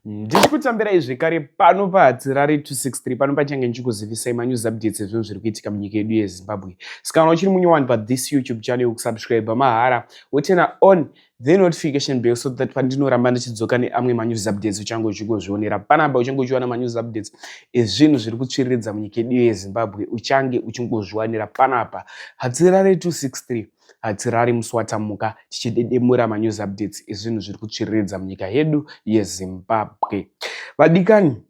Ndichikutambirai zvekare pano pahatsirari 263 pano pachange ndichikuzivisai manews updates ezvinhu zviri kuitika munyika yedu yeZimbabwe. Saka uchiri munyowani pathis YouTube channel kusubscribe mahara wotena on the notification bell so that pandinoramba ndichidzoka neamwe manews updates uchange uchingozvionera panapa uchange uchiwana manews updates ezvinhu zviri kutsviridza munyika yedu yeZimbabwe uchange uchingozviwanira panapa. Hatsirari 263 hatsirari musi watamuka tichidedemura manews updates ezvinhu zviri kutsviridza munyika yedu yeZimbabwe. Vadikani,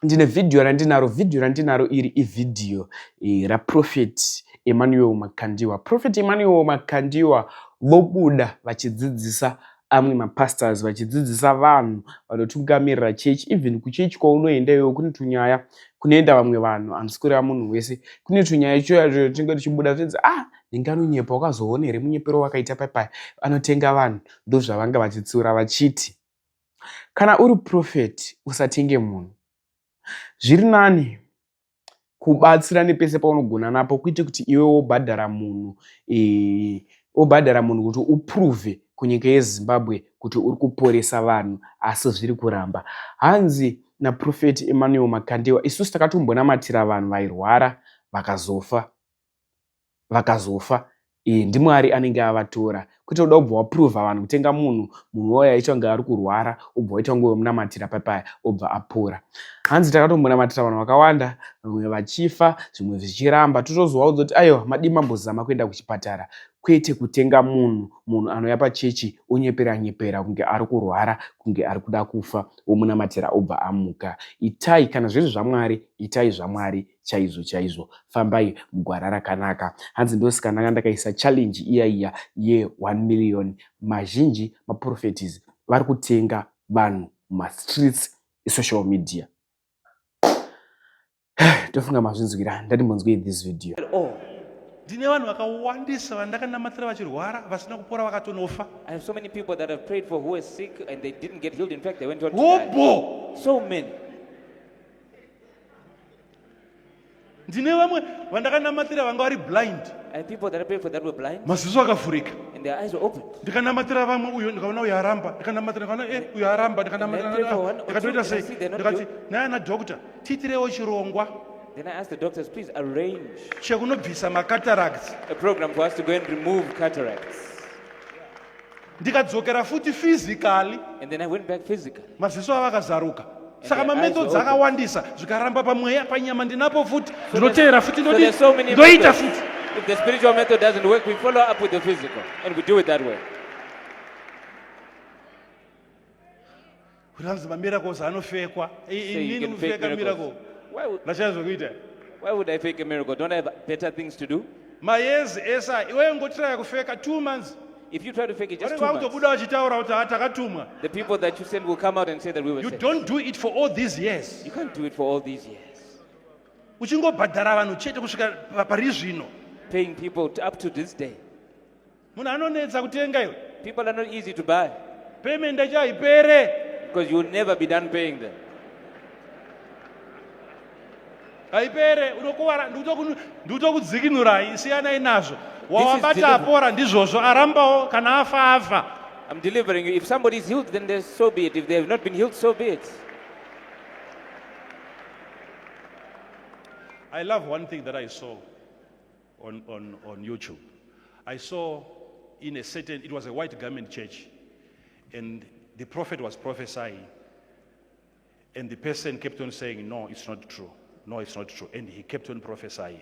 ndine video randinaro iri ividhio raprophet Makandiwa. Prophet Makandiwa vobuda vachidzidzisa amwe mapastors, vachidzidzisa vanhu vanotungamirira chechi. Even kuchechi kwaunoenda iwewe kune tunyaya kunoenda vamwe vanhu handisikuri munhu wese. Kune tunyaya ichoyo tinenge tichibuda zvinzi ndinganonyepa wakazoona here munyepero wakaita paipai anotenga vanhu. Ndozvavanga vachitsiura vachiti kana uri prophet usatenge munhu. Zviri nani kubatsira nepese paunogona napo kuite kuti iwe wobhadhara munhu kuti uprove kunyika yeZimbabwe kuti uri kuporesa vanhu asi zviri kuramba. Hanzi naProphet Makandiwa isusu takatombonamatira vanhu vairwara vakazofa. Ndimwari anenge avatora kuti uda kubva waprove vanhu kutenga munhu waya ichanga ari kurwara ubva waita ngo munamatira paipai obva apora. Hanzi takatombonamatira vanhu vakawanda vamwe vachifa zvimwe zvichiramba totozwaudza kuti aiwa madimambozama kuenda kuchipatara kwete kutenga munhu anouya pachechi nyepera kunge ari kurwara kunge ari kuda kufa womunamatira obva amuka. Ityai kana zviri zvamwari, itai zvamwari chaizvo. Fambai mugwara rakanaka. Hanzi ndosika ndakaisa challenge iya ye1 million. Mazhinji maprofeties vari kutenga vanhu mumastreets esocial media. Tofunga mazvinzwira ndatimbonzwe this video. Ndine vanhu vakawandisa vandakanamatira vachirwara vasina kupora vakatonofa. I have so many people that have prayed for who were sick and they didn't get healed. In fact, they went on to die. So many. Ndine vamwe vandakanamatira vanga vari blind. And people that I prayed for that were blind. Maziso akavhurika. And their eyes were opened. Ndikanamatira vamwe uyo ndikaona uyo aramba. Ndikanamatira ndikaona uyo aramba. Ndikatoita sei? Ndikati nana doctor tiitirewo chirongwa. Then I asked the doctors, please arrange chekunobvisa macataracts. A program for us to go and remove cataracts. Ndikadzokera futi physically. And then I went back physically. Maziso avakazaruka. Saka mamethods akawandisa zvikaramba pamweya panyama ndinapo futi ndinoteera futi ndoita futi. If the spiritual method doesn't work, we follow up with the physical and we do it that way. Kuranzi miracles anofekwa. Inini kufeka miracle? Why would I fake a miracle? Don't I have better things to do? Mayezi esa iwe ngotira kufeka 2 months. If you try to fake it just 2 months, the people that you send will come out and say that we were you sent. Don't do it for all these years. You can't do it for all these years. Uchingobhadhara vanhu chete kusvika parizvino. Paying people up to this day. Munhu anonetsa kutenga iwe. People are not easy to buy. Payment achaipere. Because you will never be done paying them. Haipere unokuwara ndikutokudzikinura isiyana inazvo. Wawabata apora ndizvozvo arambawo kana afa. I'm delivering you. If somebody is healed, then there's so be it. If they have not been healed, so be it. I love one thing that I saw on YouTube. I saw in a certain, it was a white garment church, and the prophet was prophesying, and the person kept on saying, no, it's not true. No, it's not true. And he kept on prophesying.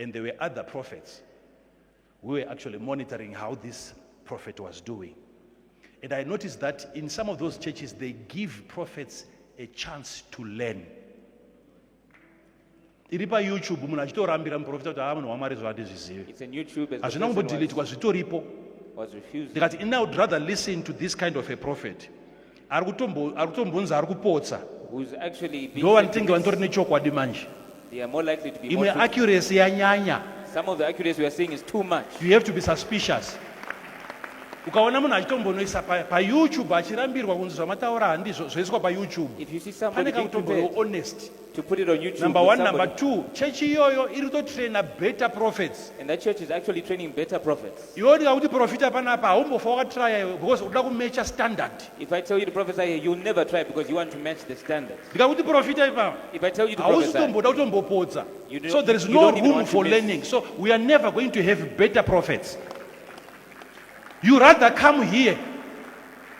And there were other prophets who were actually monitoring how this prophet was doing. And I noticed that in some of those churches, they give prophets a chance to learn. Iripa YouTube munhu achitorambira muprofita kuti munhu wamwari zvandizvizive. It's on YouTube. Hazvina kumbodeletewa zvitoripo. Was refused. Ndikati I would rather listen to this kind of a prophet. Ari kutombonzi ari kupotsa. Who's actually being ndovanotenge vandori nechokwadi manje. They are more likely to be imwe accuracy yanyanya. Some of the accuracy we are seeing is too much. You have to be suspicious. ukaona munhu achitombonoisa payoutube achirambirwa kunzi zvamataura handizvo zvoiswa payoutube If you see somebody pane being prepared kakutombono honest. to put it on YouTube, Number with one. Number somebody, two, chechi iyoyo iri kutotraina better prophets. and that church is actually training better prophets. Iwe ndikakuti profita panapa haumbofa wakatraya because unoda kumecha standard. If I tell you to prophesy here, you'll never try because you want to match the standards. Ndikakuti profita ipapa If I tell you to hausi prophesy, tomboda kutombopodza. You don't- So there is you no don't even room want to for miss. learning. So we are never going to have better prophets. You rather come here.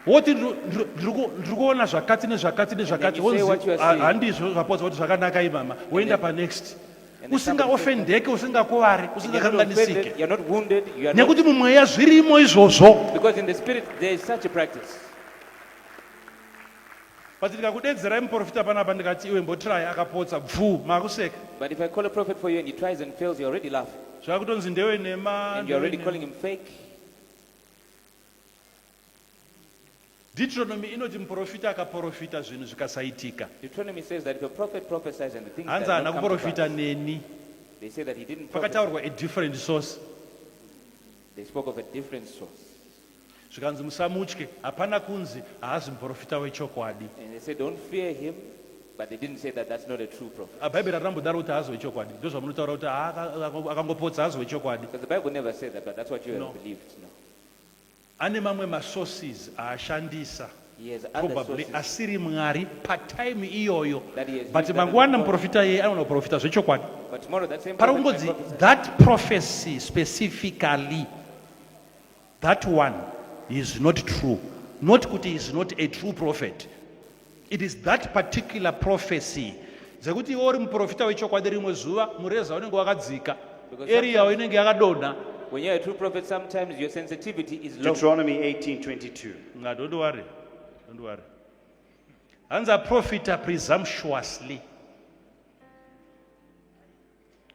What ndikuona zvakati nezvakati nezvakati you say what you are saying. handizvo zvapodza kuti zvakanaka imama woenda panext and then somebody usingaofendeke usingakuvari and you're not usingakanganisike offended, you're not wounded, you are not, nekuti mumweya zvirimo izvozvo. because in the spirit there is such a practice. But ndikakudedzerai muprofita panapa ndikati iwe mbotiraya akapotsa bvu makuseka But if I call a prophet for you and he tries and fails, you're already laughing. zvakutonzi ndewe nema And you're already calling him fake. Deuteronomy inoti muprofita akaprofita zvinhu zvikasaitika Deuteronomy says that if a prophet prophesies and the things hanzi that haana don't come to kuprofita pass, neni they say that he didn't prophesy. pakataurwa a different source They spoke of a different source. zvikanzi musamutye hapana kunzi haazi muprofita wechokwadi. And they said, don't fear him, but they didn't say that that's not a true prophet. bhaibheri harambodaro kuti haazi wechokwadi ndo zvamunotaura kuti akangopodza haazi wechokwadi. Because the Bible never said that, but that's what you No. have believed. No. Ane mamwe masources aashandisa He has other probably sources asiri mwari patime iyoyo that he has but used that mangwana as God. muprofita yeye anoona kuprofita zvechokwadi. But tomorrow that same Pari prophet kungodzi can prophesy. that prophecy specifically, that one is not true. Not kuti he is not a true prophet. It is that particular prophecy. Zekuti iwe uri muprofita wechokwadi rimwe zuva mureza unenge wakadzika Because area inenge yakadonha. When you're a true prophet, sometimes your sensitivity is low. Deuteronomy 18:22. Don't worry. Don't worry. Hanzi aprofita presumptuously.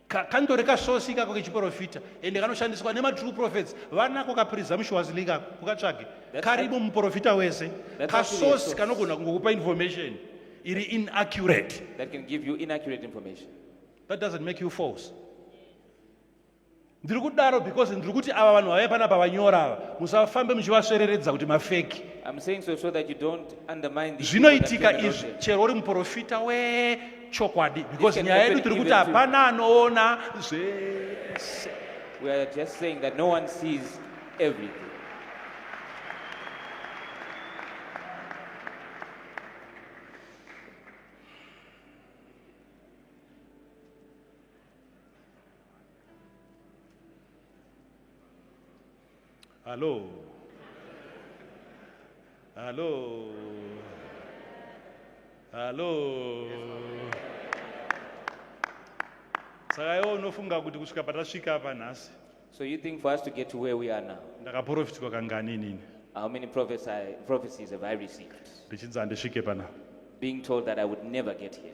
Kandori kasosi kako kechiprofita ende kanoshandiswa nematrue prophets vanako kapresumptuously kako kukatsvage karibu muprofita wese That's actually a kasosi source. kanogona kungokupa information iri inaccurate. That can give you inaccurate information. That doesn't make you false. Ndiri kudaro because ndiri kuti ava vanhu vave panapa vanyora ava musafambe muchivasvereredza kuti mafeki. I'm saying so that you don't undermine these people that Zvinoitika came izvi out there. chero uri muprofita wechokwadi because can nyaya yedu happen tiri kuti even to- hapana anoona zvese. We are just saying that no one sees everything. Hello. Hello. Hello. Saka iwe unofunga kuti kusvika patasvika apa nhasi So you think for us to get to where we are now, ndakaprofitwa kangani inini how many prophecies have I received? ndichinzi handisvike panapa. Being told that I would never get here.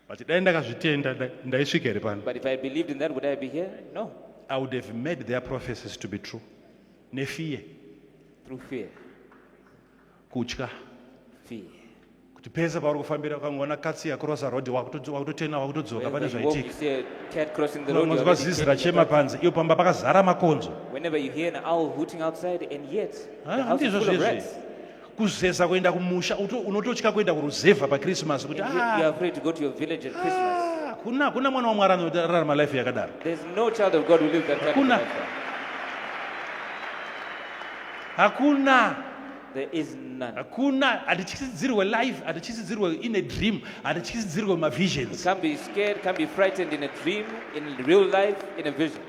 But dai ndakazvitenda ndaisvika here pano. But if I believed in that, would I be here? No. I would have made their prophecies to be true. Nefear, Through fear. kutya. Fear. Kuti pese pauri kufambira ukangoona katsi yakurosa road wakutotena wakutodzoka pane Wherever you walk, you zvaitika. see a cat crossing the road. you're Unonzwa already zizi taking rachema the path. panze iyo pamba pakazara makonzo. Whenever you hear an owl hooting outside, and yet the house is Handizvo full of zvezvi. rats. Kuzeza kuenda kumusha unototya kuenda kuruzevha pakrismas kuti And you're afraid to go to your village at Christmas. kuna mwana wamwari anorarama life yakadaro. There's no child of God who lives that kind of Hakuna. lifestyle. Hakuna. There is none. Hakuna. Hatichisidzirwe life, hatichisidzirwe in a dream, hatichisidzirwe You mavisions. can't be scared, can't be frightened in a dream, in real life, in a vision.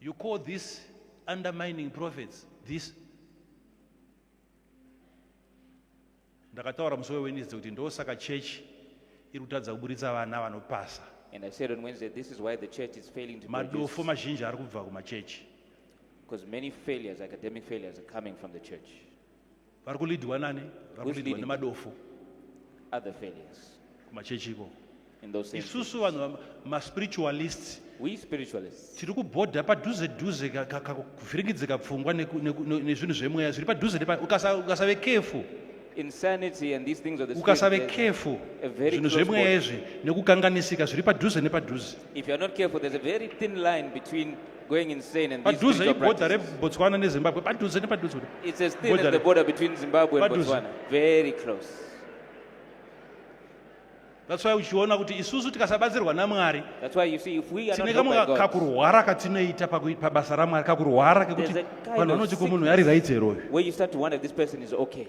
You call this undermining prophets, this. Ndakataura musi weWednesday kuti ndosaka church iri kutadza kuburitsa vana vanopasa. And I said on Wednesday, this is why the church is failing to Madofo produce, mazhinji ari kubva kumachechi. because many failures, academic failures, are coming from the church. Vari kulidwa nani? Vari Who's kulidwa leading? nemadofo Other failures kumachechi iko. in those same isusu vanhu maspiritualists we spiritualists. tiri kubhodha padhuze dhuze kuvhiringidzika pfungwa nezvinhu zvemweya zviri padhuze ukasave kefu Insanity and these things of the ukasave spirit. kefu a very zvinhu close zvemweya border. izvi nekukanganisika zviri padhuze nepadhuze If you're not careful, there's a very thin line between going insane and these padhuze spiritual ibhodha practices. rebotswana nezimbabwe padhuze nepadhuze It's as thin border as the border between Zimbabwe and Padhuze. Botswana. Very close. that's why uchiona kuti isusu tikasabatsirwa namwari That's why you see, if we are not tine helped by kamwe God, kakurwara katinoita pabasa ramwari kakurwara kekuti There's a kind vanhu of vanoti kumunhu ari right heroyo where you start to wonder if this person is okay.